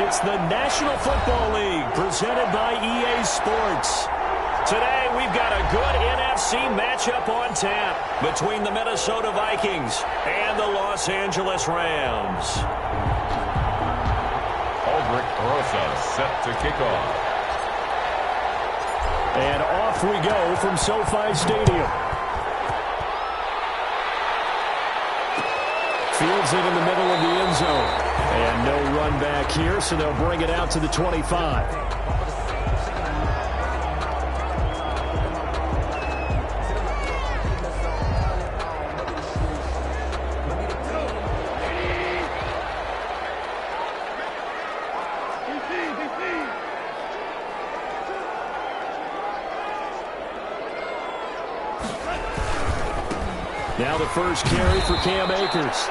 It's the National Football League presented by EA Sports. Today, we've got a good NFC matchup on tap between the Minnesota Vikings and the Los Angeles Rams. Aldrich Rosa set to kick off. And off we go from SoFi Stadium. Fields it in the middle of the end zone. And no run back here, so they'll bring it out to the 25. Now the first carry for Cam Akers.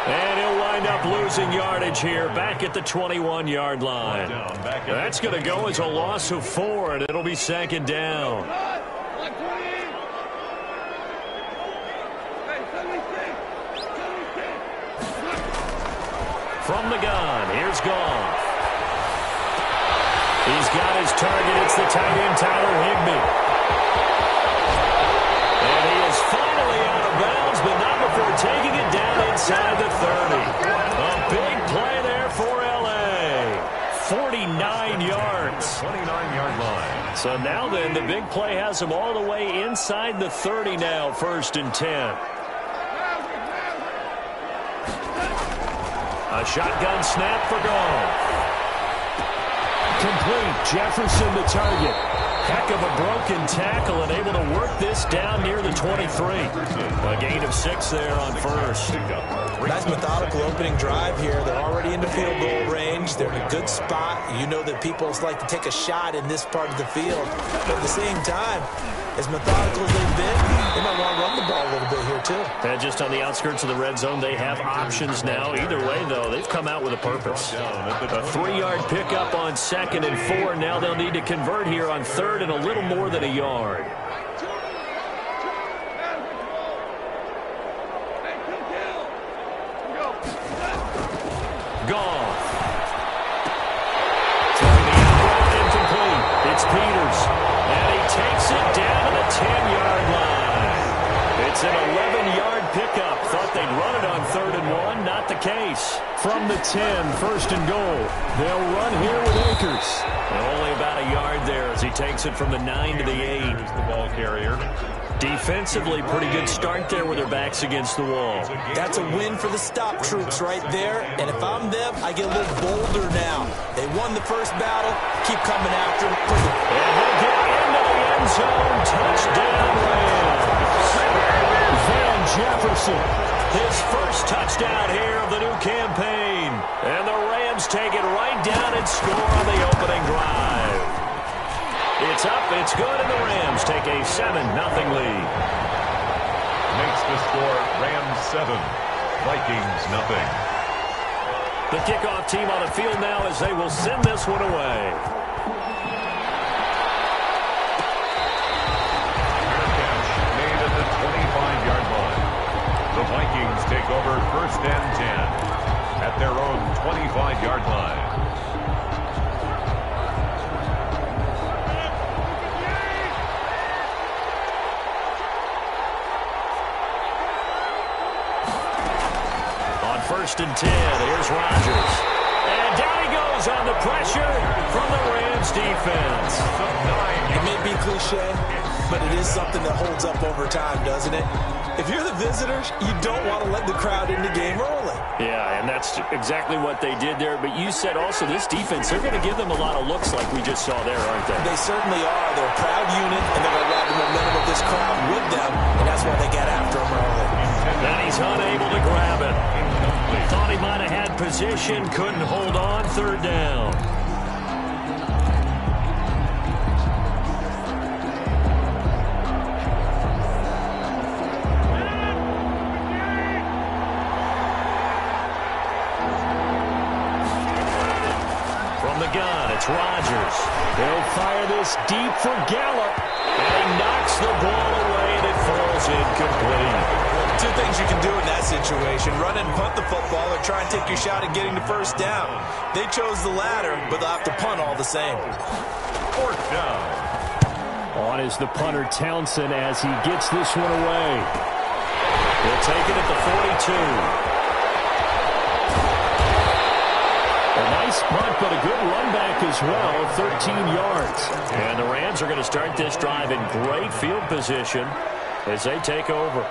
And he'll wind up losing yardage here back at the 21-yard line. That's going to go as a loss of 4, and it'll be second down. From the gun, here's Goff. He's got his target. It's the tight end, Tyler Higbee. And he is finally out of bounds, but not before taking it down inside the 30. A big play there for L.A. 49 yards. 29-yard line. So now then, the big play has him all the way inside the 30 now, 1st and 10. A shotgun snap for Goff. Complete. Jefferson the target. Heck of a broken tackle and able to work this down near the 23. A gain of 6 there on first. Nice methodical opening drive here. They're already into field goal range. They're in a good spot. You know that people like to take a shot in this part of the field. But at the same time, as methodical as they've been, they might want to run the ball a little bit here too. And just on the outskirts of the red zone, they have options now. Either way, though, they've come out with a purpose. A 3-yard pickup on 2nd and 4. Now they'll need to convert here on 3rd and a little more than a yard. Goff. Throwing the out incomplete. It's Peters. And he takes it down to the 10-yard line. It's an 11-yard pickup. Thought they'd run it on 3rd and 1. Not the case. From the 10, 1st and goal. They'll run here with Akers. And only about a yard there as he takes it from the 9 to the 8. Here's the ball carrier. Defensively, pretty good start there with their backs against the wall. That's a win for the stop troops right there. And if I'm them, I get a little bolder now. They won the first battle. Keep coming after them. And he'll get into the end zone. Touchdown, Rams. Van Jefferson. His first touchdown here of the new campaign. And the Rams take it right down and score on the opening drive. It's up, it's good, and the Rams take a 7-0 lead. Makes the score Rams 7, Vikings 0. The kickoff team on the field now as they will send this one away. Catch made at the 25-yard line. The Vikings take over 1st and 10 at their own 25-yard line. On 1st and 10, here's Rodgers. And down he goes on the pressure from the Rams defense. It may be cliche, but it is something that holds up over time, doesn't it? If you're the visitors, you don't want to let the crowd in the game early. Yeah, and that's exactly what they did there. But you said also this defense, they're going to give them a lot of looks like we just saw there, aren't they? They certainly are. They're a proud unit, and they're going to ride the momentum of this crowd with them, and that's why they get after them early. And he's unable to grab it. Thought he might have had position, couldn't hold on, 3rd down. From the gun, it's Rodgers. He'll fire this deep for Gallup. And he knocks the ball away and it falls incomplete. 2 things things you can do in that situation. Run and punt the football or try and take your shot at getting the first down. They chose the latter, but they'll have to punt all the same. Fourth down. On is the punter Townsend as he gets this one away. He'll take it at the 42. A nice punt, but a good run back as well, 13 yards. And the Rams are going to start this drive in great field position as they take over.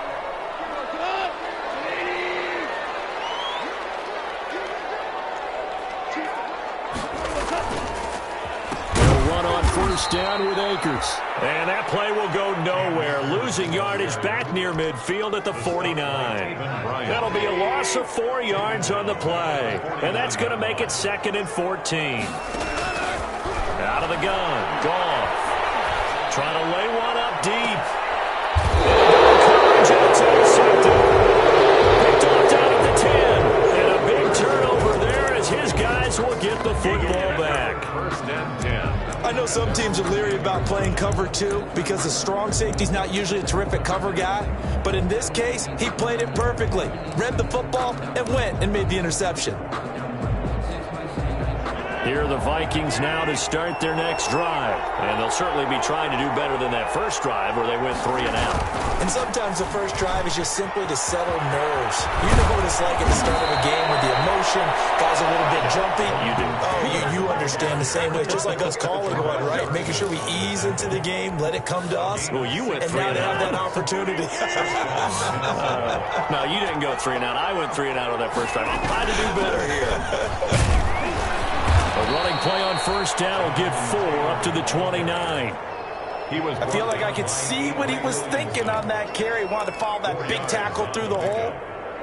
They'll run on first down with Akers. And that play will go nowhere, losing yardage back near midfield at the 49. That'll be a loss of 4 yards on the play. And that's going to make it 2nd and 14. Out of the gun, Goff. Trying to lay one up deep. Coverage and it's intercepted. Picked off down at the 10. And a big turnover there as his guys will get the football back. First and 10. I know some teams are leery about playing cover 2 because the strong safety's not usually a terrific cover guy. But in this case, he played it perfectly. Read the football and went and made the interception. Here are the Vikings now to start their next drive. And they'll certainly be trying to do better than that first drive where they went 3 and out. And sometimes the first drive is just simply to settle nerves. You know what it's like at the start of a game with the emotion, guys a little bit jumpy. You do. Oh, you understand the same way. Just like us calling one, right? Making sure we ease into the game, let it come to us. Well, you went and 3 now and they have out. that opportunity. No, you didn't go 3 and out. I went 3 and out on that first drive. I'm trying to do better here. A running play on first down will get 4 up to the 29. I feel like I could see what he was thinking on that carry. Wanted to follow that big tackle through the hole.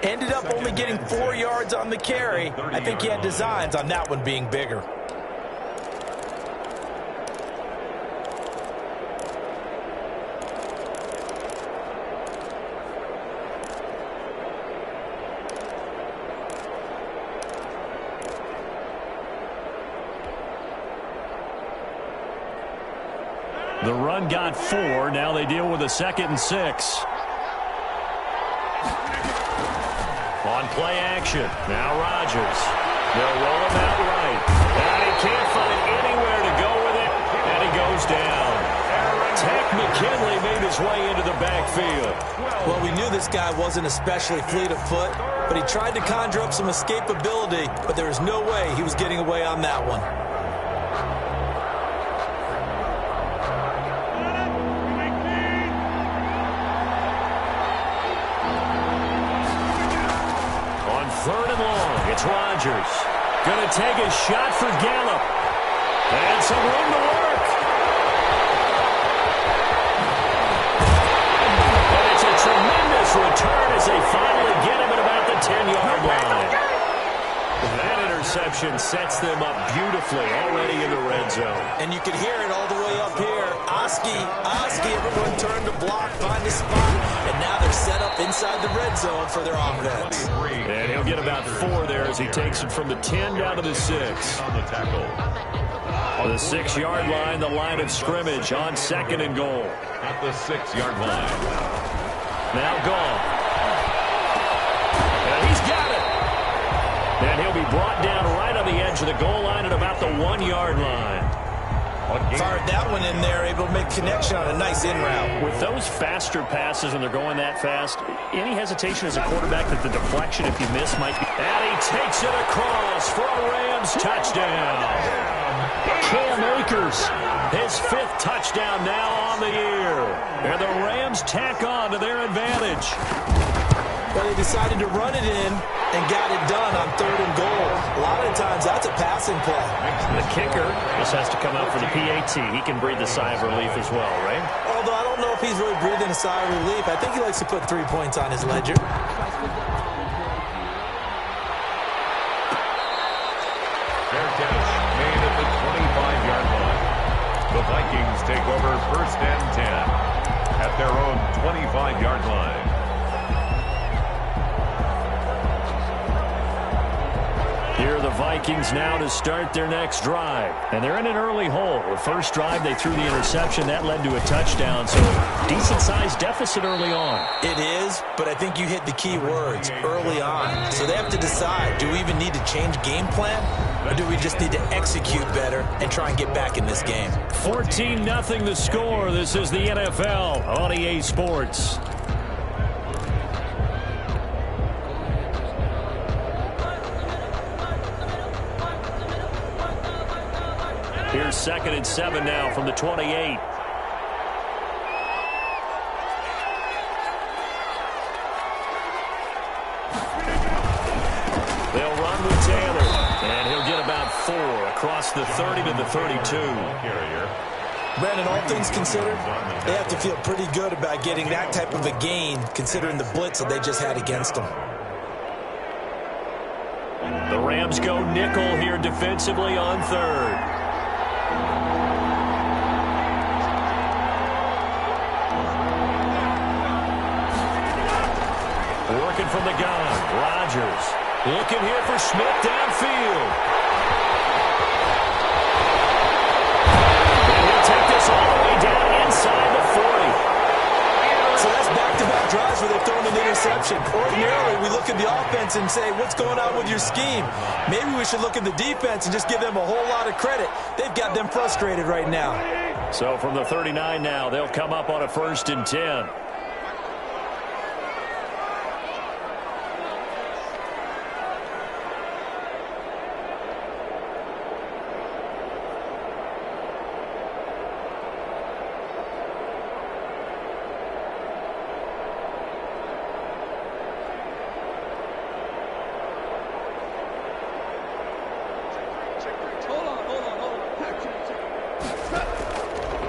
Ended up only getting 4 yards on the carry. I think he had designs on that one being bigger. The run got 4. Now they deal with a 2nd and 6. On play action. Now Rodgers. They'll roll him out right. And he can't find anywhere to go with it. And he goes down. Tech McKinley made his way into the backfield. Well, we knew this guy wasn't especially fleet of foot, but he tried to conjure up some escapability, but there was no way he was getting away on that one. Third and long, it's Rodgers. Going to take a shot for Gallup. And some room to work. And it's a tremendous return as they finally get him at about the 10-yard line. That interception sets them up beautifully already in the red zone. And you can hear it all the way up here. Oski, everyone turned to block, find a spot, and now they're set up inside the red zone for their offense. And he'll get about 4 there as he takes it from the 10 down to the 6. On the tackle. On the 6-yard line, the line of scrimmage on 2nd and goal. At the 6-yard line. Now Goff. And he's got it. And he'll be brought down right on the edge of the goal line at about the 1-yard line. Fired that one in there, able to make connection on a nice in route. With those faster passes when they're going that fast, any hesitation as a quarterback that the deflection, if you miss, might be... And he takes it across for a Rams touchdown. Cam Akers, his 5th touchdown now on the year. And the Rams tack on to their advantage. Well, they decided to run it in and got it done on 3rd and goal. A lot of times, that's a passing play. The kicker just has to come out for the PAT. He can breathe a sigh of relief as well, right? Although I don't know if he's really breathing a sigh of relief. I think he likes to put 3 points on his ledger. Fair catch made at the 25-yard line. The Vikings take over first and 10 at their own 25-yard line. Here are the Vikings. Vikings now to start their next drive. And they're in an early hole. The first drive, they threw the interception. That led to a touchdown, so decent-sized deficit early on. It is, but I think you hit the key words, early on. So they have to decide, do we even need to change game plan, or do we just need to execute better and try and get back in this game? 14-0 the score. This is the NFL on EA Sports. Here's 2nd and 7 now from the 28. They'll run with Taylor, and he'll get about 4 across the 30 to the 32. Brandon, all things considered, they have to feel pretty good about getting that type of a gain considering the blitz that they just had against them. The Rams go nickel here defensively on 3rd. Working from the gun, Rodgers. Looking here for Smith downfield. And he'll take this all the way down inside the 40. So that's back-to-back drives where they've thrown an interception. Ordinarily, we look at the offense and say, what's going on with your scheme? Maybe we should look at the defense and just give them a whole lot of credit. They've got them frustrated right now. So from the 39 now, they'll come up on a 1st and 10.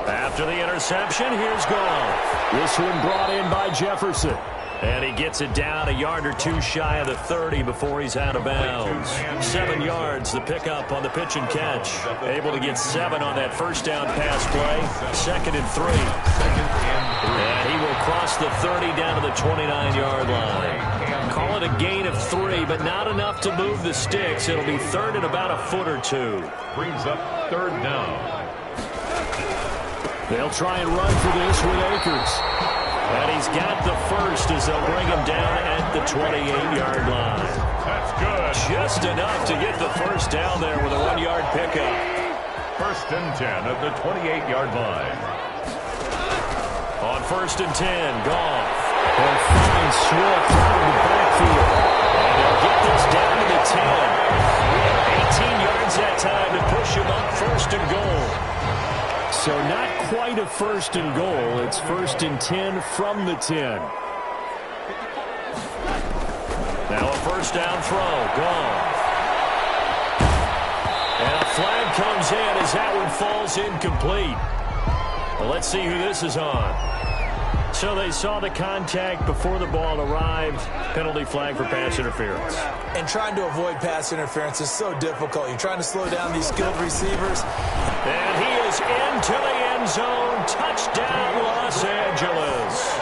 After the interception, here's Goff. This one brought in by Jefferson. And he gets it down a yard or 2 shy of the 30 before he's out of bounds. 7 yards, the pickup on the pitch and catch. Able to get 7 on that first down pass play. 2nd and 3. And he will cross the 30 down to the 29-yard line. Call it a gain of 3, but not enough to move the sticks. It'll be 3rd and about a foot or 2. Brings up 3rd down. They'll try and run for this with Akers. And he's got the first as they'll bring him down at the 28-yard line. That's good. Just enough to get the first down there with a 1-yard pickup. 1st and 10 at the 28-yard line. On 1st and 10, Goff. They'll find Swift out of the backfield. And they'll get this down to the 10. 18 yards that time to push him up 1st and goal. So not quite a 1st and goal. It's 1st and 10 from the 10. Now a 1st down throw. Goff. And a flag comes in as that one falls incomplete. Well, let's see who this is on. So they saw the contact before the ball arrived. Penalty flag for pass interference. And trying to avoid pass interference is so difficult. You're trying to slow down these skilled receivers. And he is into the end zone. Touchdown, Los Angeles.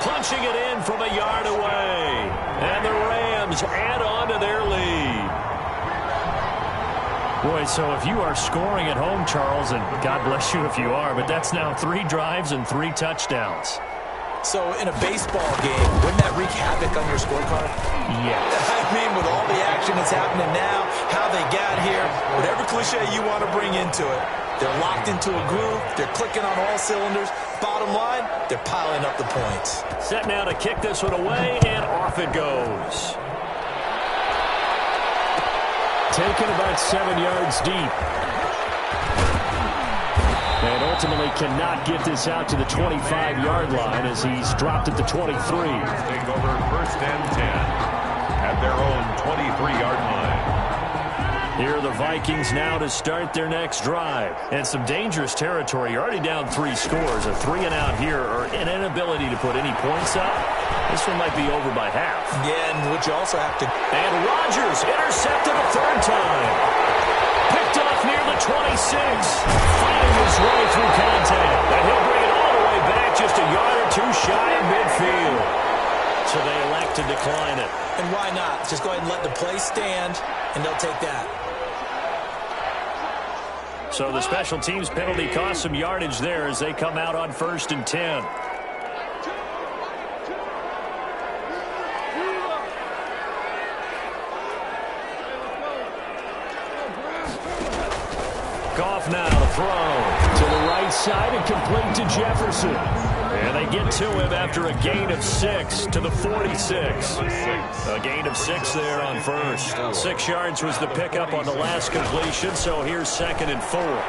Punching it in from a yard away. And the Rams add on to their lead. Boy, so if you are scoring at home, Charles, and God bless you if you are, but that's now 3 drives and 3 touchdowns. So in a baseball game, wouldn't that wreak havoc on your scorecard? Yes. I mean, with all the action that's happening now, how they got here, whatever cliche you want to bring into it, they're locked into a groove, they're clicking on all cylinders. Bottom line, they're piling up the points. Set now to kick this one away, and off it goes. Taken about 7 yards deep. And ultimately cannot get this out to the 25-yard line as he's dropped at the 23. Take over 1st and 10 at their own 23-yard line. Here are the Vikings now to start their next drive. And some dangerous territory. You're already down 3 scores. A 3-and-out here, or an inability to put any points up. This one might be over by half. Yeah, and what you also have to... And Rodgers intercepted a 3rd time. Picked off near the 26. Fighting his way through contact. And he'll bring it all the way back just a yard or 2 shy of midfield. So they elect to decline it. And why not? Just go ahead and let the play stand, and they'll take that. So the special teams penalty cost some yardage there as they come out on 1st and 10. Goff now to throw to the right side and complete to Jefferson. And they get to him after a gain of 6 to the 46. A gain of 6 there on 1st. 6 yards was the pickup on the last completion, so here's 2nd and 4. Now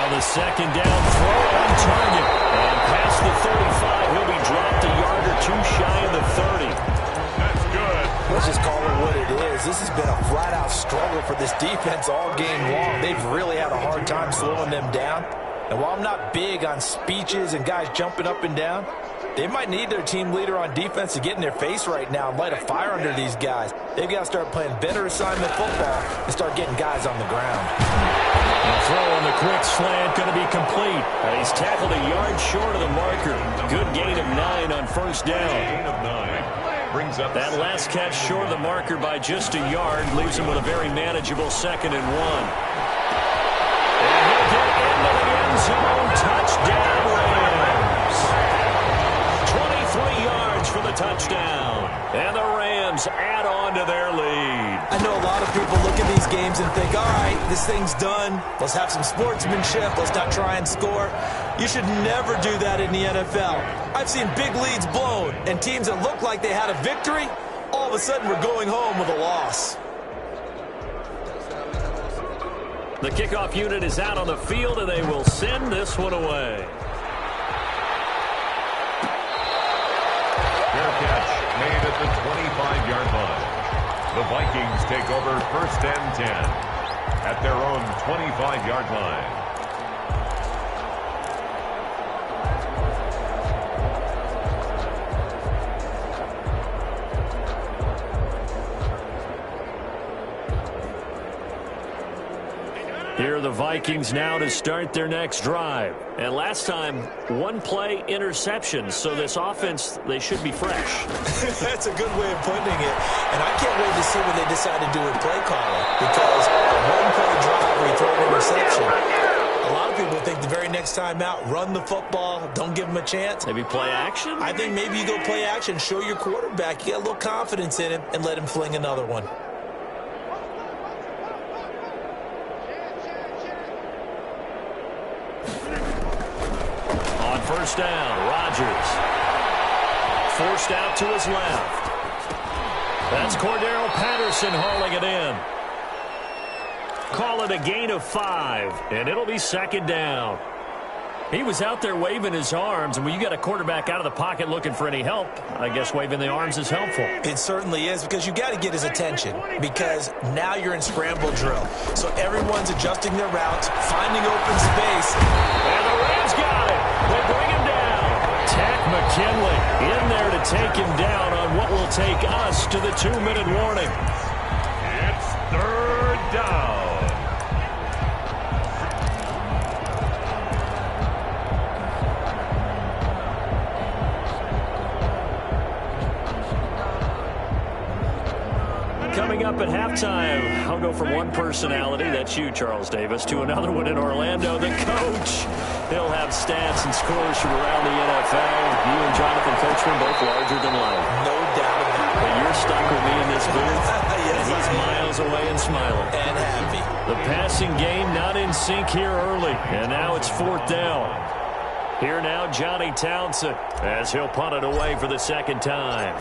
the 2nd down throw on target. And past the 35, he'll be dropped a yard or 2 shy of the 30. That's good. Let's just call it what it is. This has been a flat-out struggle for this defense all game long. They've really had a hard time slowing them down. And while I'm not big on speeches and guys jumping up and down, they might need their team leader on defense to get in their face right now and light a fire under these guys. They've got to start playing better assignment football and start getting guys on the ground. The throw on the quick slant going to be complete. And he's tackled a yard short of the marker. Good gain of 9 on 1st down. Gain of 9 brings up that last catch short of the marker by just a yard leaves him with a very manageable 2nd and 1. And he'll get into the end zone. Touchdown, Rams. 23 yards for the touchdown. And the Rams add on to their lead. I know a lot of people look at these games and think, all right, this thing's done. Let's have some sportsmanship. Let's not try and score. You should never do that in the NFL. I've seen big leads blown, and teams that look like they had a victory, all of a sudden we're going home with a loss. The kickoff unit is out on the field, and they will send this one away. Fair catch made at the 25-yard line. The Vikings take over 1st and 10 at their own 25-yard line. Here are the Vikings now to start their next drive. And last time, 1 play interception. So this offense, they should be fresh. That's a good way of putting it. And I can't wait to see what they decide to do with play calling. Because a 1-play drive where you throw an interception, a lot of people think the very next time out, run the football, don't give them a chance. Maybe play action? I think maybe you go play action, show your quarterback, you get a little confidence in him, and let him fling another one. On 1st down, Rodgers. Forced out to his left. That's Cordero Patterson hauling it in. Call it a gain of 5, and it'll be 2nd down. He was out there waving his arms, and when you got a quarterback out of the pocket looking for any help, I guess waving the arms is helpful. It certainly is, because you got to get his attention, because now you're in scramble drill. So everyone's adjusting their routes, finding open space. And the Rams got it. They bring him down. Tack McKinley in there to take him down on what will take us to the 2-minute warning. It's 3rd down. Coming up at halftime, I'll go from one personality, that's you, Charles Davis, to another one in Orlando, the coach. He'll have stats and scores from around the NFL. You and Jonathan Coachman both larger than life. No doubt about it. But you're stuck with me in this booth. Yes, and he's miles away and smiling. And happy. The passing game not in sync here early, and now it's 4th down. Here now, Johnny Townsend, as he'll punt it away for the 2nd time.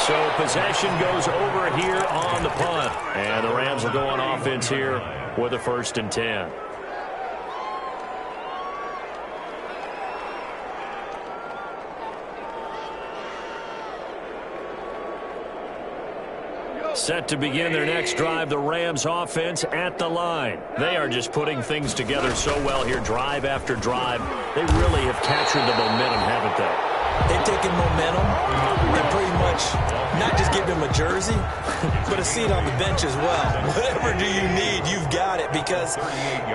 So possession goes over here on the punt. And the Rams will go on offense here with a 1st and 10. Set to begin their next drive, the Rams offense at the line. They are just putting things together so well here, drive after drive. They really have captured the momentum, haven't they? They've taken momentum and pretty much not just give them a jersey, but a seat on the bench as well. Whatever do you need, you've got it, because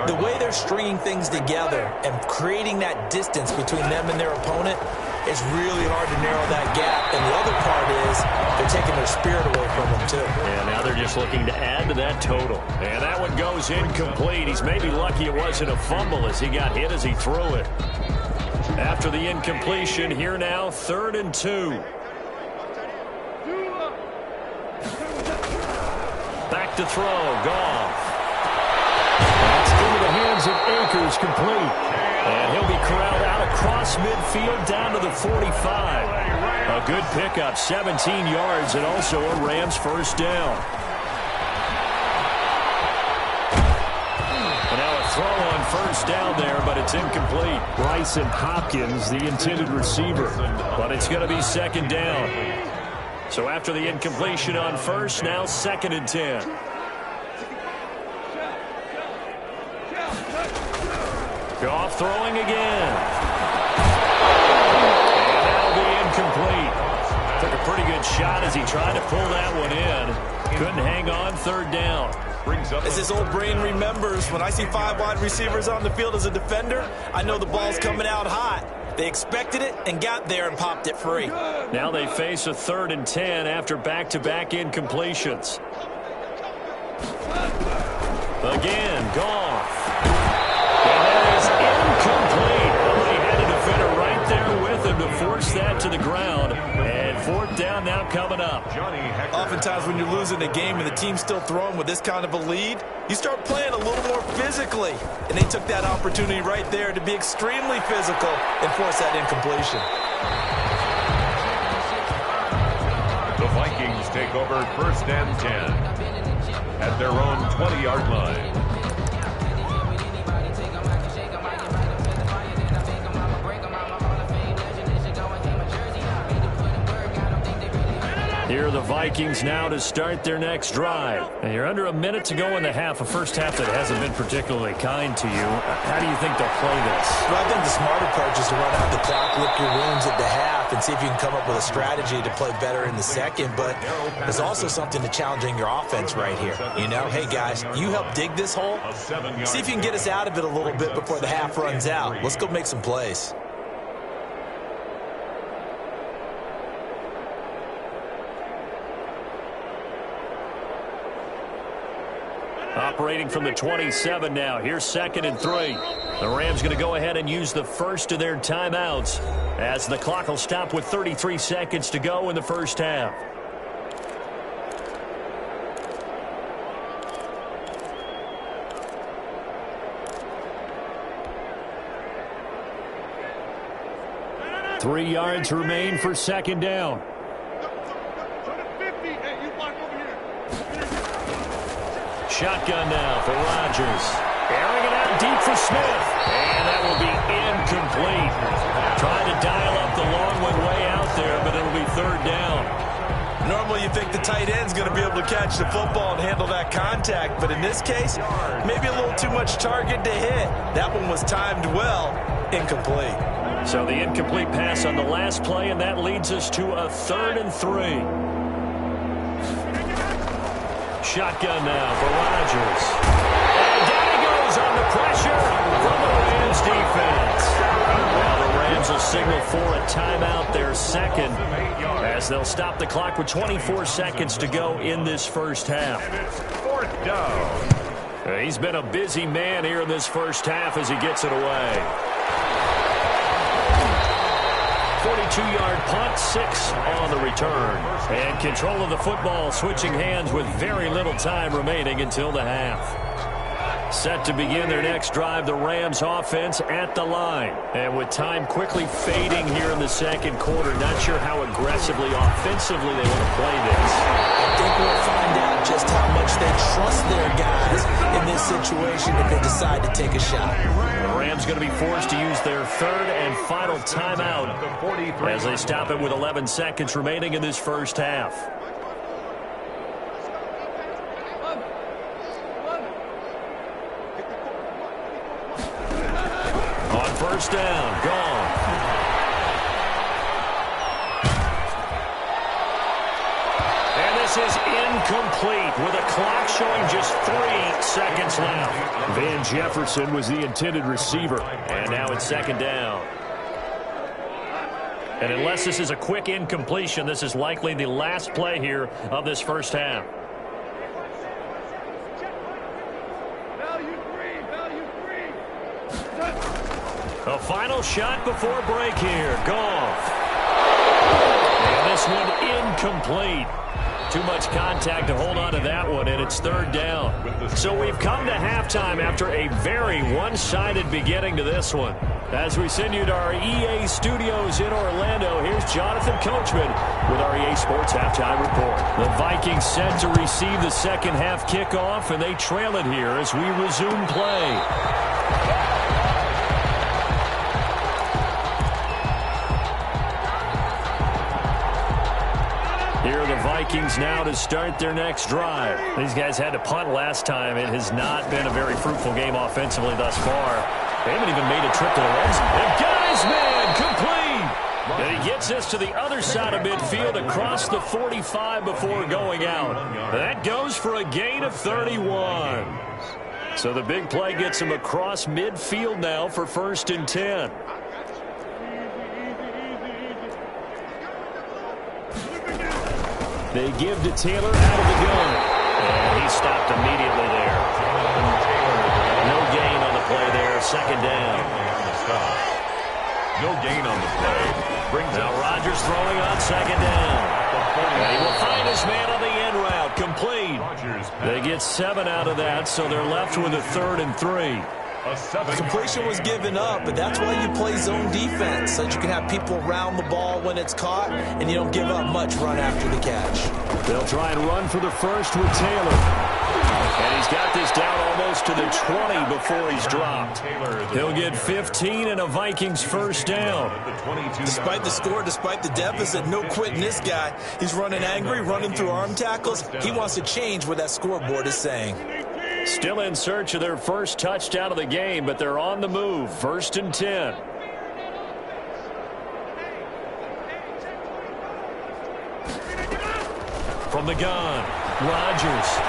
the way they're stringing things together and creating that distance between them and their opponent, it's really hard to narrow that gap. And the other part is they're taking their spirit away from them, too. And now they're just looking to add to that total. And that one goes incomplete. He's maybe lucky it wasn't a fumble as he got hit as he threw it. After the incompletion, here now, 3rd and 2. Back to throw, Goff. That's into the hands of Akers, complete. And he'll be corralled out across midfield down to the 45. A good pickup, 17 yards, and also a Rams first down. And now a throw on first down there, but it's incomplete. Bryson Hopkins, the intended receiver. But it's going to be 2nd down. So after the incompletion on first, now 2nd and 10. Goff throwing again. And that'll be incomplete. Took a pretty good shot as he tried to pull that one in. Couldn't hang on, 3rd down. As his old brain remembers, when I see 5 wide receivers on the field as a defender, I know the ball's coming out hot. They expected it and got there and popped it free. Now they face a 3rd and 10 after back-to-back incompletions. Again, Goff. And that is incomplete. Oh, he had a defender right there with him to force that to the ground. And 4th down now coming up. Oftentimes when you're losing a game and the team's still throwing with this kind of a lead, you start playing a little more physically. And they took that opportunity right there to be extremely physical and force that incompletion. The Vikings take over 1st and 10 at their own 20-yard line. Here are the Vikings now to start their next drive. And you're under a minute to go in the half, a first half that hasn't been particularly kind to you. How do you think they'll play this? Well, I think the smart approach is to run out the clock, lick your wounds at the half, and see if you can come up with a strategy to play better in the second. But there's also something to challenging your offense right here. You know, hey, guys, you help dig this hole. See if you can get us out of it a little bit before the half runs out. Let's go make some plays. Operating from the 27 now. Here's 2nd and 3. The Rams going to go ahead and use the first of their timeouts as the clock will stop with 33 seconds to go in the first half. Three yards remain for 2nd down. Shotgun now for Rodgers. Airing it out deep for Smith. And that will be incomplete. Trying to dial up the long one way out there, but it'll be 3rd down. Normally you think the tight end's going to be able to catch the football and handle that contact, but in this case, maybe a little too much target to hit. That one was timed well. Incomplete. So the incomplete pass on the last play, and that leads us to a 3rd and 3. Shotgun now for Rodgers. And down he goes on the pressure from the Rams defense. Well, the Rams will signal for a timeout, their 2nd, as they'll stop the clock with 24 seconds to go in this first half. 4th down. He's been a busy man here in this first half as he gets it away. 42-yard punt, 6 on the return. And control of the football switching hands with very little time remaining until the half. Set to begin their next drive, the Rams offense at the line. And with time quickly fading here in the 2nd quarter, not sure how aggressively, offensively they want to play this. I think we'll find out just how much they trust their guys in this situation if they decide to take a shot. The Rams going to be forced to use their 3rd and final timeout as they stop it with 11 seconds remaining in this first half. On first down, gone. And this is incomplete with a clock showing just 3 seconds left. Van Jefferson was the intended receiver. And now it's 2nd down. And unless this is a quick incompletion, this is likely the last play here of this first half. A final shot before break here. Goff. And this one incomplete. Too much contact to hold on to that one, and it's third down. So we've come to halftime after a very one-sided beginning to this one. As we send you to our EA studios in Orlando, here's Jonathan Coachman with our EA Sports Halftime Report. The Vikings set to receive the second half kickoff, and they trail it here as we resume play. Here are the Vikings now to start their next drive. These guys had to punt last time. It has not been a very fruitful game offensively thus far. They haven't even made a trip to the red zone. They've got his man complete. And he gets us to the other side of midfield across the 45 before going out. That goes for a gain of 31. So the big play gets him across midfield now for 1st and 10. They give to Taylor out of the gun. And he stopped immediately there. No gain on the play there. Second down. No gain on the play. Brings now out Rodgers throwing on second down. And he will find his man on the end route. Complete. They get 7 out of that, so they're left with a 3rd and 3. The completion was given up, but that's why you play zone defense, so that you can have people around the ball when it's caught, and you don't give up much run after the catch. They'll try and run for the first with Taylor. And he's got this down almost to the 20 before he's dropped. He'll get 15 and a Vikings first down. Despite the score, despite the deficit, no quitting this guy. He's running angry, running through arm tackles. He wants to change what that scoreboard is saying. Still in search of their first touchdown of the game, but they're on the move. 1st and 10. From the gun, Rodgers.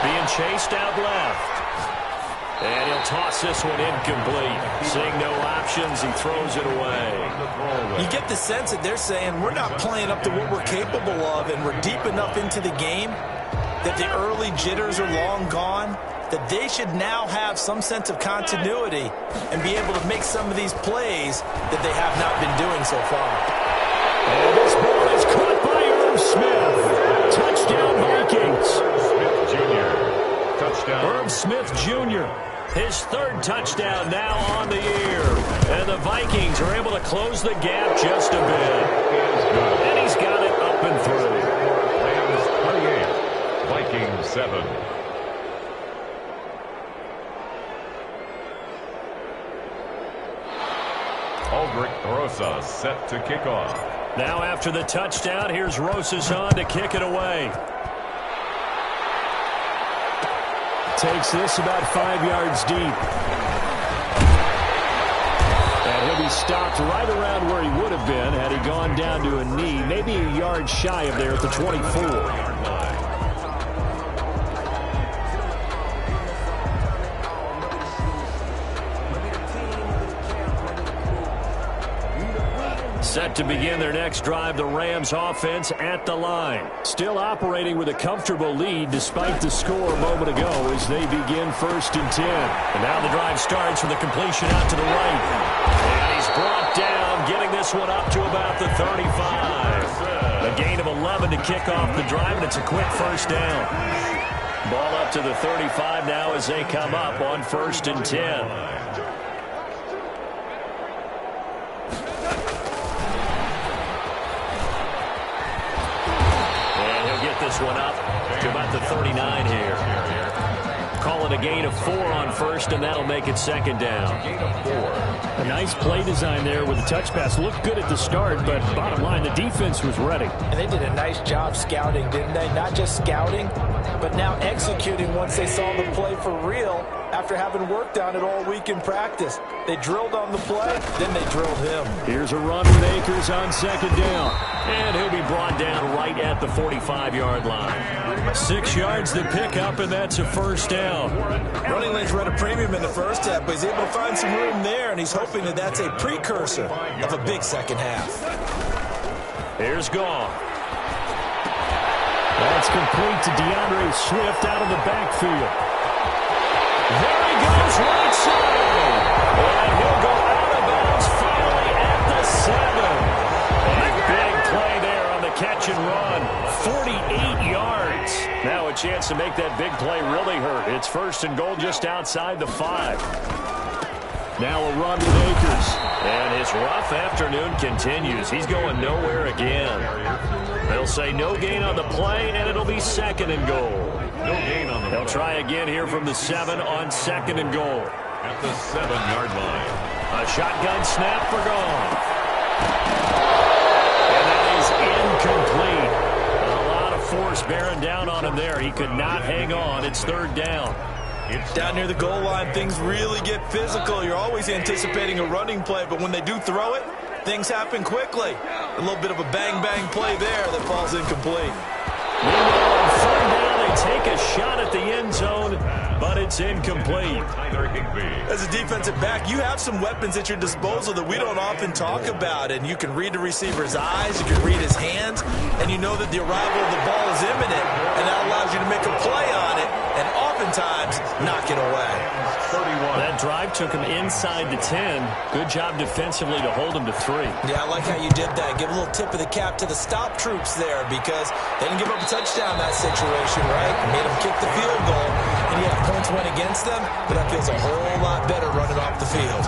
Being chased out left. And he'll toss this one incomplete. Seeing no options, he throws it away. You get the sense that they're saying we're not playing up to what we're capable of, and we're deep enough into the game that the early jitters are long gone, that they should now have some sense of continuity and be able to make some of these plays that they have not been doing so far. And this ball is caught by Irv Smith. Touchdown, Vikings. Smith Jr. Touchdown. Irv Smith Jr. His 3rd touchdown now on the year. And the Vikings are able to close the gap just a bit. And he's got it up and through. Rams 28. Vikings 7. Aldrich Rosa set to kick off. Now after the touchdown, here's Rosas on to kick it away. Takes this about 5 yards deep. And he'll be stopped right around where he would have been had he gone down to a knee, maybe a yard shy of there at the 24. Set to begin their next drive, the Rams offense at the line. Still operating with a comfortable lead despite the score a moment ago as they begin 1st and 10. And now the drive starts with a completion out to the right. And he's brought down, getting this one up to about the 35. A gain of 11 to kick off the drive, and it's a quick first down. Ball up to the 35 now as they come up on 1st and 10. This one up to about the 39 here. Call it a gain of 4 on 1st, and that'll make it 2nd down. Gain of 4. A nice play design there with the touch pass. Looked good at the start, but bottom line, the defense was ready. And they did a nice job scouting, didn't they? Not just scouting, but now executing once they saw the play for real after having worked on it all week in practice. They drilled on the play, then they drilled him. Here's a run with Akers on second down. And he'll be brought down right at the 45-yard line. 6 yards to pick up, and that's a first down. Running lanes were at a premium in the first half, but he's able to find some room there, and he's hoping that that's a precursor of a big second half. Here's Goff. That's complete to DeAndre Swift out of the backfield. There he goes, right side. And he'll go out of bounds finally at the 7. A big play there on the catch and run. 48 yards. Now a chance to make that big play really hurt. It's first and goal just outside the 5. Now a run with Akers. And his rough afternoon continues. He's going nowhere again. They'll say no gain on the play, and it'll be second and goal. No gain on the play. They'll try again here from the 7 on second and goal. At the 7-yard line. A shotgun snap for Goff. And that is incomplete. A lot of force bearing down on him there. He could not hang on. It's third down. Down near the goal line, things really get physical. You're always anticipating a running play, but when they do throw it, things happen quickly. A little bit of a bang-bang play there that falls incomplete. Meanwhile, on third down, they take a shot at the end zone, but it's incomplete. As a defensive back, you have some weapons at your disposal that we don't often talk about, and you can read the receiver's eyes, you can read his hands, and you know that the arrival of the ball is imminent, and that allows you to make a play on it, and oftentimes knock it away. 31. That drive took him inside the 10. Good job defensively to hold him to 3. Yeah, I like how you did that. Give a little tip of the cap to the stop troops there because they didn't give up a touchdown in that situation, right? Made them kick the field goal, and yeah, points went against them, but that feels a whole lot better running off the field.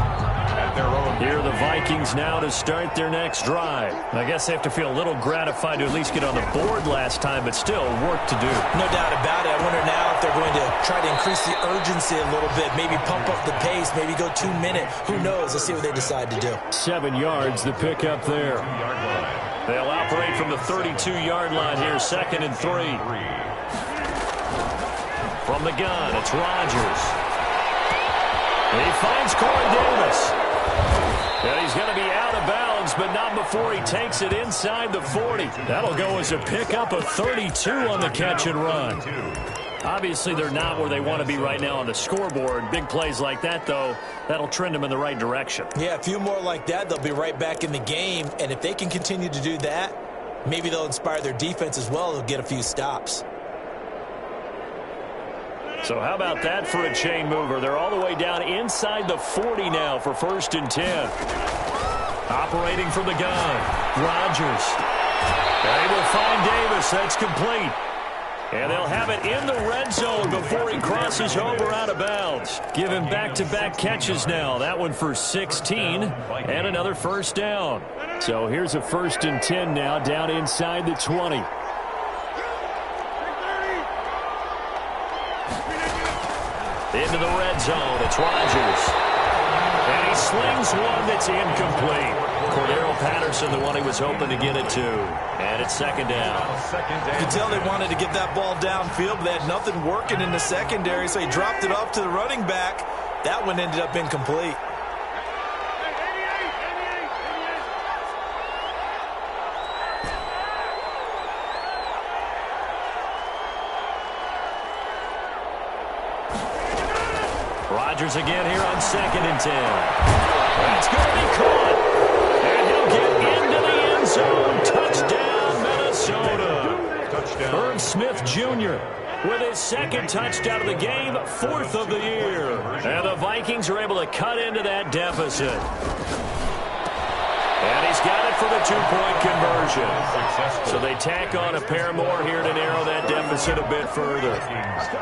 Here are the Vikings now to start their next drive. I guess they have to feel a little gratified to at least get on the board last time, but still work to do. No doubt about it. I wonder now if they're going to try to increase the urgency a little bit, maybe pump up the pace, maybe go 2 minute. Who knows? Let's see what they decide to do. 7 yards, the pickup there. They'll operate from the 32-yard line here, second and 3. From the gun, it's Rodgers. He finds Corey Davis. And he's going to be out of bounds, but not before he takes it inside the 40. That'll go as a pickup of 32 on the catch and run. Obviously, they're not where they want to be right now on the scoreboard. Big plays like that, though, that'll trend them in the right direction. Yeah, a few more like that, they'll be right back in the game. And if they can continue to do that, maybe they'll inspire their defense as well. They'll get a few stops. So how about that for a chain mover? They're all the way down inside the 40 now for first and 10. Operating from the gun, Rodgers. They will find Davis. That's complete. And they'll have it in the red zone before he crosses over out of bounds. Give him back-to-back catches now. That one for 16 and another first down. So here's a first and 10 now down inside the 20. Into the red zone, it's Rodgers. And he slings one that's incomplete. Cordero Patterson, the one he was hoping to get it to. And it's second down. You could tell they wanted to get that ball downfield, but they had nothing working in the secondary, so he dropped it off to the running back. That one ended up incomplete. Rodgers again here on second and 10. That's going to be caught. And he'll get into the end zone. Touchdown, Minnesota. Touchdown. Herb Smith Jr. with his second touchdown of the game, 4th of the year. And the Vikings are able to cut into that deficit. And he's got it for the 2-point conversion. So they tack on a pair more here to narrow that deficit a bit further.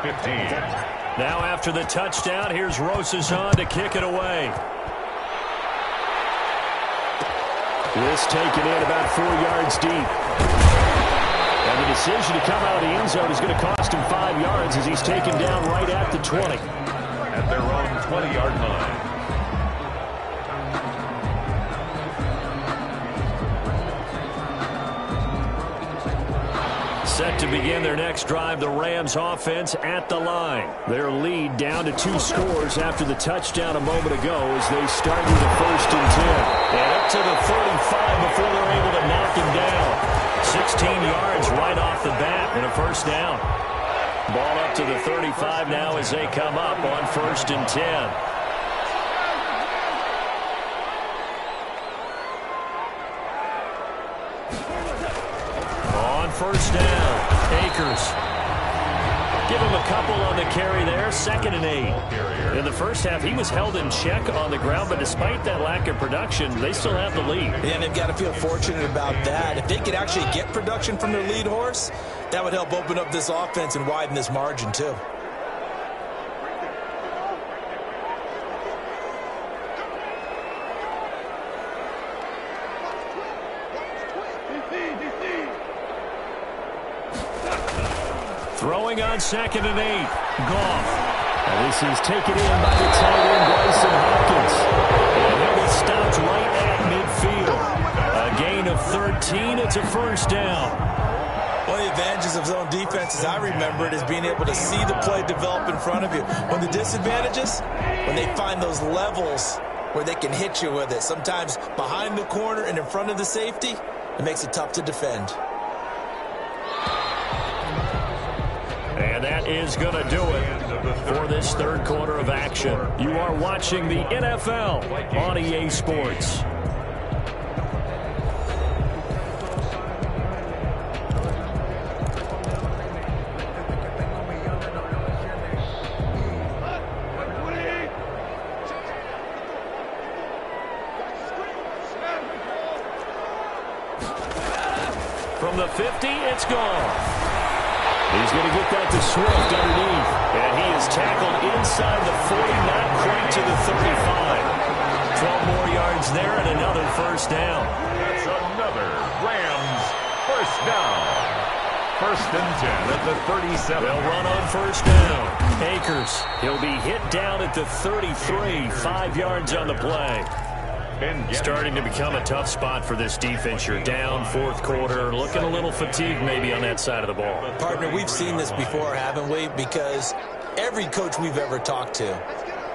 15. Now after the touchdown, here's Rosazon to kick it away. This taken in about 4 yards deep. And the decision to come out of the end zone is going to cost him 5 yards as he's taken down right at the 20. At their own 20-yard line. Set to begin their next drive, the Rams offense at the line. Their lead down to 2 scores after the touchdown a moment ago as they start with a 1st and 10. And up to the 35 before they're able to knock him down. 16 yards right off the bat and a 1st down. Ball up to the 35 now as they come up on 1st and 10. On 1st down, Akers. Give him a couple on the carry there, 2nd and 8. In the first half, he was held in check on the ground, but despite that lack of production, they still have the lead. Yeah, and they've got to feel fortunate about that. If they could actually get production from their lead horse, that would help open up this offense and widen this margin too. Throwing on 2nd and 8. Goff. And this is taken in by the tight end, Bryson Hopkins. And he'll be stopped right at midfield. A gain of 13. It's a 1st down. One of the advantages of zone defense, as I remember it, is being able to see the play develop in front of you. One of the disadvantages, when they find those levels where they can hit you with it, sometimes behind the corner and in front of the safety, it makes it tough to defend. And that is going to do it for this 3rd quarter of action. You are watching the NFL on EA Sports. From the 50, it's gone. He's going to get that to Swift underneath. And he is tackled inside the 40, not quite to the 35. 12 more yards there and another 1st down. That's another Rams 1st down. 1st and 10 at the 37. They'll run on 1st down. Akers, he'll be hit down at the 33. 5 yards on the play. Starting to become a tough spot for this defense. You're down 4th quarter, looking a little fatigued maybe on that side of the ball. Partner, we've seen this before, haven't we? Because every coach we've ever talked to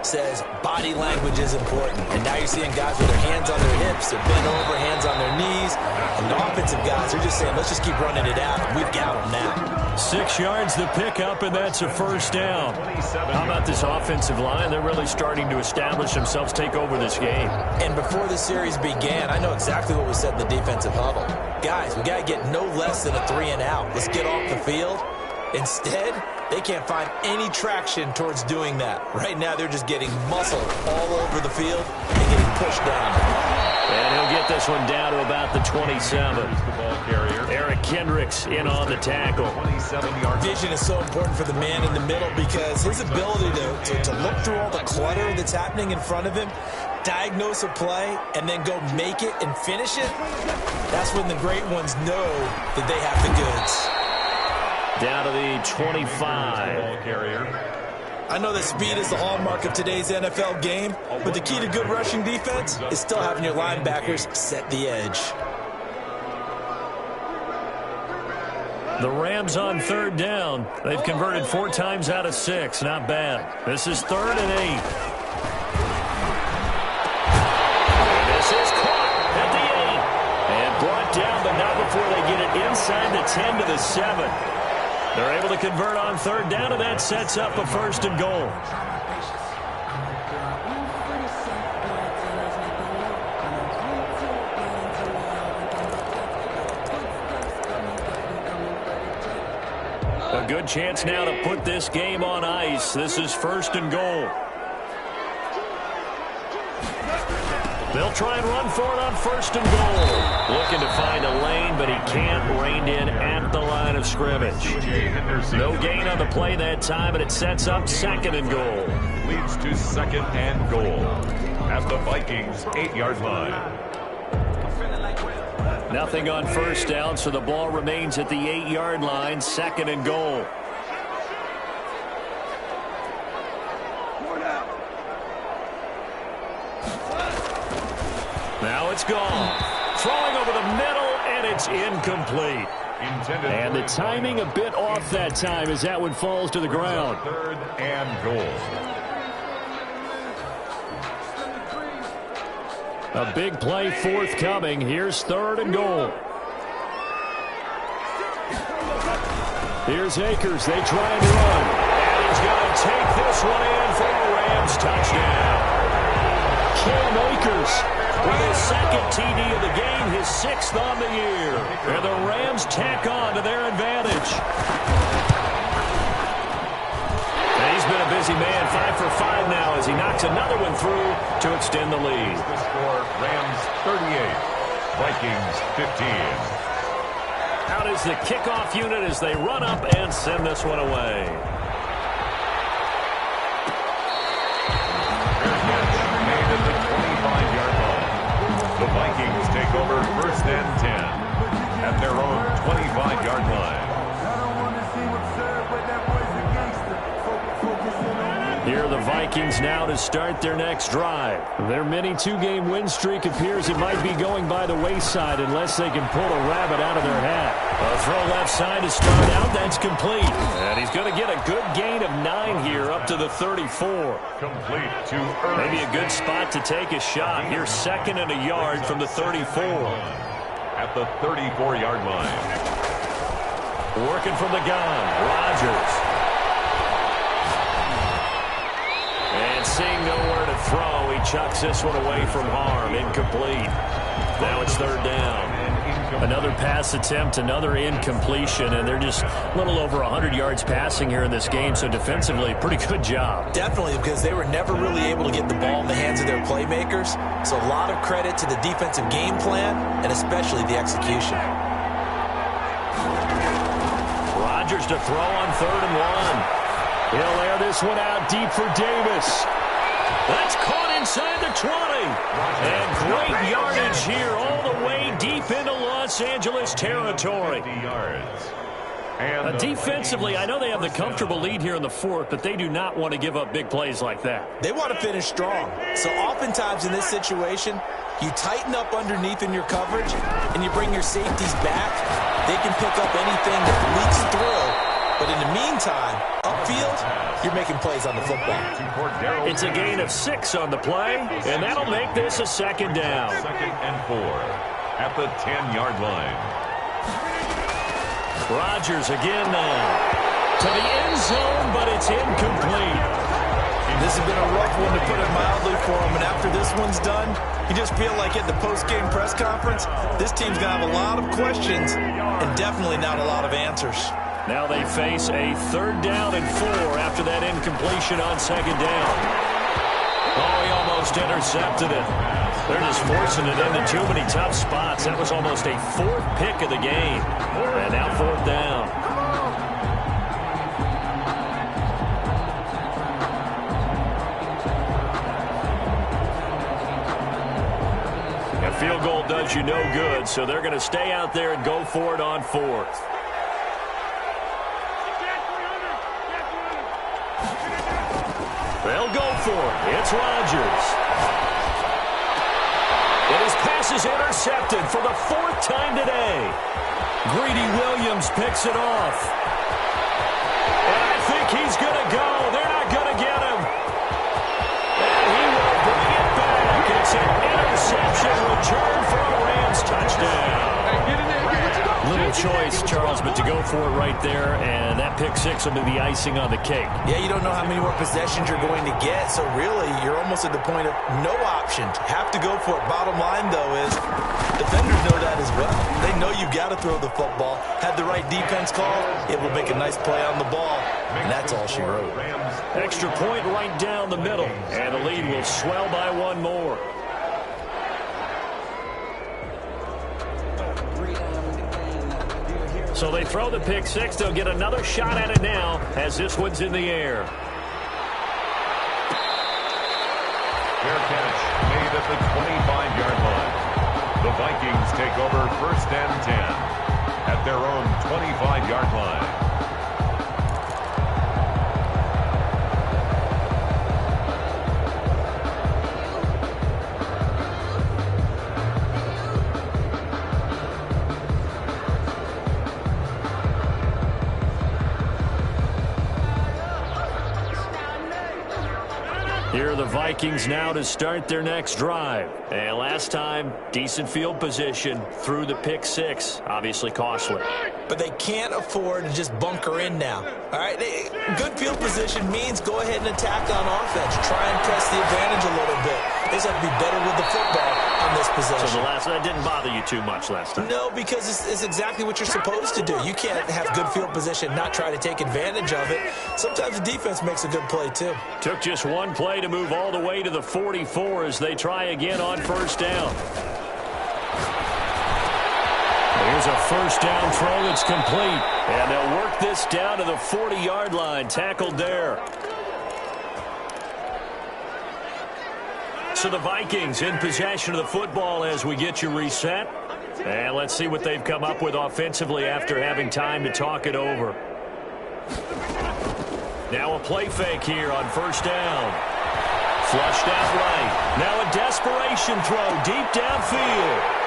says body language is important. And now you're seeing guys with their hands on their hips, they're bent over, hands on their knees. And the offensive guys are just saying, let's just keep running it out. We've got them now. 6 yards the pickup, and that's a 1st down. How about this offensive line? They're really starting to establish themselves, take over this game. And before the series began, I know exactly what we said in the defensive huddle. Guys, we got to get no less than a 3 and out. Let's get off the field. Instead, they can't find any traction towards doing that. Right now, they're just getting muscled all over the field and getting pushed down. And he'll get this one down to about the 27. Eric Kendricks in on the tackle. Vision is so important for the man in the middle because his ability to look through all the clutter that's happening in front of him, diagnose a play, and then go make it and finish it, that's when the great ones know that they have the goods. Down to the 25. I know that speed is the hallmark of today's NFL game, but the key to good rushing defense is still having your linebackers set the edge. The Rams on 3rd down. They've converted 4 times out of 6. Not bad. This is 3rd and 8. This is caught at the 8. And brought down, but not before they get it inside the 10 to the 7. They're able to convert on 3rd down, and that sets up a 1st and goal. A good chance now to put this game on ice. This is 1st and goal. They'll try and run for it on 1st and goal. Looking to find a lane, but he can't. Reined in at the line of scrimmage. No gain on the play that time, and it sets up 2nd and goal. Leads to 2nd and goal at the Vikings 8-yard line. Nothing on 1st down, so the ball remains at the 8-yard line. 2nd and goal. Now it's gone. Throwing over the middle, and it's incomplete. And the timing a bit off that time as that one falls to the ground. 3rd and goal. A big play forthcoming. Here's 3rd and goal. Here's Akers. They try and run. And he's going to take this one in for a Rams touchdown. Cam Akers with his 2nd TD of the game, his 6th on the year. And the Rams tack on to their advantage. And he's been a busy man, 5 for 5 now as he knocks another one through to extend the lead. The score, Rams 38, Vikings 15. Out is the kickoff unit as they run up and send this one away. Made at the 25-yard line. The Vikings take over 1st and 10 at their own 25-yard line. Here are the Vikings now to start their next drive. Their mini 2-game win streak appears it might be going by the wayside unless they can pull a rabbit out of their hat. A throw left side to start out. That's complete. And he's going to get a good gain of 9 here up to the 34. Complete to Ernest. Maybe a good spot to take a shot. Here's 2nd and a yard from the 34. At the 34-yard line. Working from the gun, Rodgers. And seeing nowhere to throw, he chucks this one away from harm. Incomplete. Now it's 3rd down. Another pass attempt, another incompletion, and they're just a little over 100 yards passing here in this game, so defensively, pretty good job. Definitely, because they were never really able to get the ball in the hands of their playmakers, so a lot of credit to the defensive game plan and especially the execution. Rodgers to throw on 3rd and 1. He'll air this one out deep for Davis. That's caught inside the 20. And great yardage here all the way deep into Los Angeles territory. Defensively, I know they have the comfortable lead here in the 4th, but they do not want to give up big plays like that. They want to finish strong. So oftentimes in this situation, you tighten up underneath in your coverage and you bring your safeties back. They can pick up anything that leaks through. But in the meantime, upfield, you're making plays on the football. It's a gain of 6 on the play, and that'll make this a 2nd down. 2nd and 4 at the 10-yard line. Rodgers again now. To the end zone, but it's incomplete. This has been a rough one, to put it mildly, for him. And after this one's done, you just feel like at the post-game press conference, this team's going to have a lot of questions and definitely not a lot of answers. Now they face a 3rd down and 4 after that incompletion on 2nd down. Oh, he almost intercepted it. They're just forcing it into too many tough spots. That was almost a 4th pick of the game. And now 4th down. A field goal does you no good, so they're going to stay out there and go for it on 4th. They'll go for it. It's Rodgers. And his pass is intercepted for the 4th time today. Greedy Williams picks it off. And I think he's going to go. They're not going to get him. And he will bring it back. It's an interception return for a Rams touchdown. Little choice, Charles, but to go for it right there, and that pick 6 will be the icing on the cake. Yeah, you don't know how many more possessions you're going to get, so really, you're almost at the point of no option. Have to go for it. Bottom line, though, is defenders know that as well. They know you got to throw the football. Had the right defense call, it will make a nice play on the ball, and that's all she wrote. Extra point right down the middle, and the lead will swell by 1 more. So they throw the pick 6. They'll get another shot at it now as this one's in the air. Fair catch made at the 25-yard line. The Vikings take over 1st and 10 at their own 25-yard line. Here are the Vikings now to start their next drive. And last time, decent field position through the pick six. Obviously costly. But they can't afford to just bunker in now. All right, good field position means go ahead and attack on offense. Try and press the advantage a little bit. They just have to be better with the football on this possession. So that didn't bother you too much last time? No, because it's exactly what you're supposed to do. You can't have good field position, not try to take advantage of it. Sometimes the defense makes a good play, too. Took just one play to move all the way to the 44 as they try again on first down. Here's a first down throw that's complete. And they'll work this down to the 40-yard line. Tackled there. So the Vikings in possession of the football as we get you reset. And let's see what they've come up with offensively after having time to talk it over. Now a play fake here on first down. Flushed out right. Now a desperation throw deep downfield.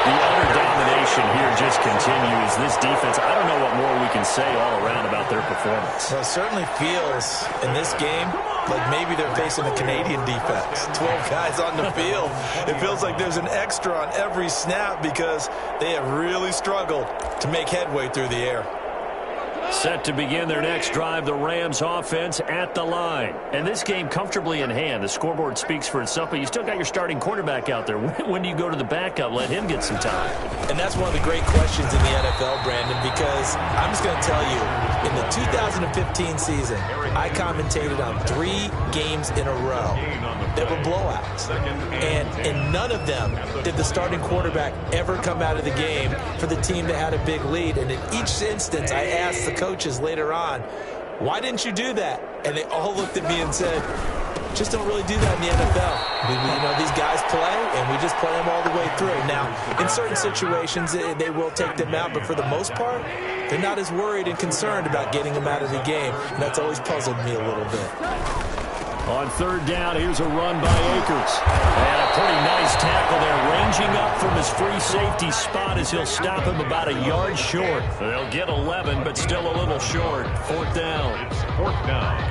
The utter domination here just continues. This defense, I don't know what more we can say all around about their performance. Well, it certainly feels in this game like maybe they're facing a Canadian defense. 12 guys on the field. It feels like there's an extra on every snap because they have really struggled to make headway through the air. Set to begin their next drive, the Rams offense at the line. And this game comfortably in hand. The scoreboard speaks for itself, but you still got your starting quarterback out there. When do you go to the backup? Let him get some time. And that's one of the great questions in the NFL, Brandon, because I'm just going to tell you, in the 2015 season, I commentated on 3 games in a row that were blowouts. And in none of them did the starting quarterback ever come out of the game for the team that had a big lead. And in each instance, I asked the coaches later on, why didn't you do that? And they all looked at me and said, just don't really do that in the NFL. You know, these guys play, and we just play them all the way through. Now, in certain situations, they will take them out, but for the most part, they're not as worried and concerned about getting them out of the game, and that's always puzzled me a little bit. On third down, here's a run by Akers. And a pretty nice tackle there, ranging up from his free safety spot as he'll stop him about a yard short. They'll get 11, but still a little short. Fourth down. Fourth down.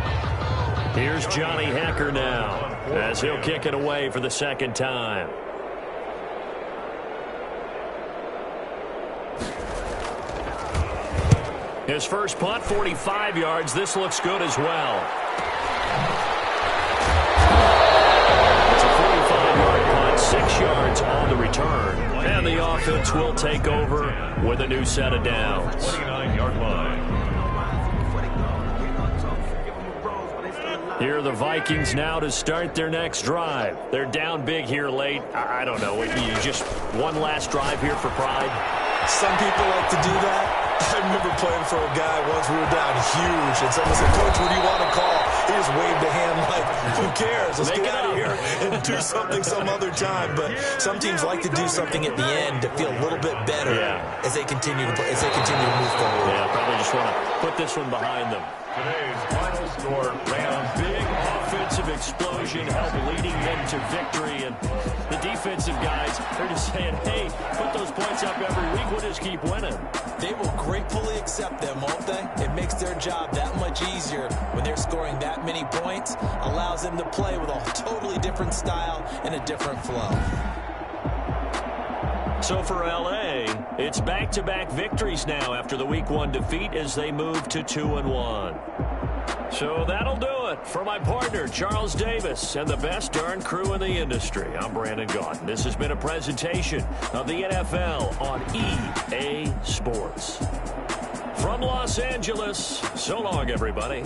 Here's Johnny Hecker now as he'll kick it away for the second time. His first punt, 45 yards. This looks good as well. It's a 45-yard punt, 6 yards on the return. And the offense will take over with a new set of downs. 29-yard line. Here are the Vikings now to start their next drive. They're down big here late. I don't know. You just one last drive here for pride? Some people like to do that. I remember playing for a guy once. We were down huge, and someone said, Coach, what do you want to call? He just waved a hand like, who cares? Let's get out of here and do something some other time. But some teams like to do something at the end to feel a little bit better as they continue to play, as they continue to move forward. Yeah, probably just want to put this one behind them. Today's final score, Rams. Big offensive explosion helped leading them to victory. And the defensive guys are just saying, hey, put those points up every week. We'll just keep winning. They will gratefully accept them, won't they? It makes their job that much easier when they're scoring that many points. Allows them to play with a totally different style and a different flow. So for L.A., it's back-to-back victories now after the Week 1 defeat as they move to 2-1. So that'll do it for my partner, Charles Davis, and the best darn crew in the industry. I'm Brandon Gaudin. This has been a presentation of the NFL on EA Sports. From Los Angeles, so long, everybody.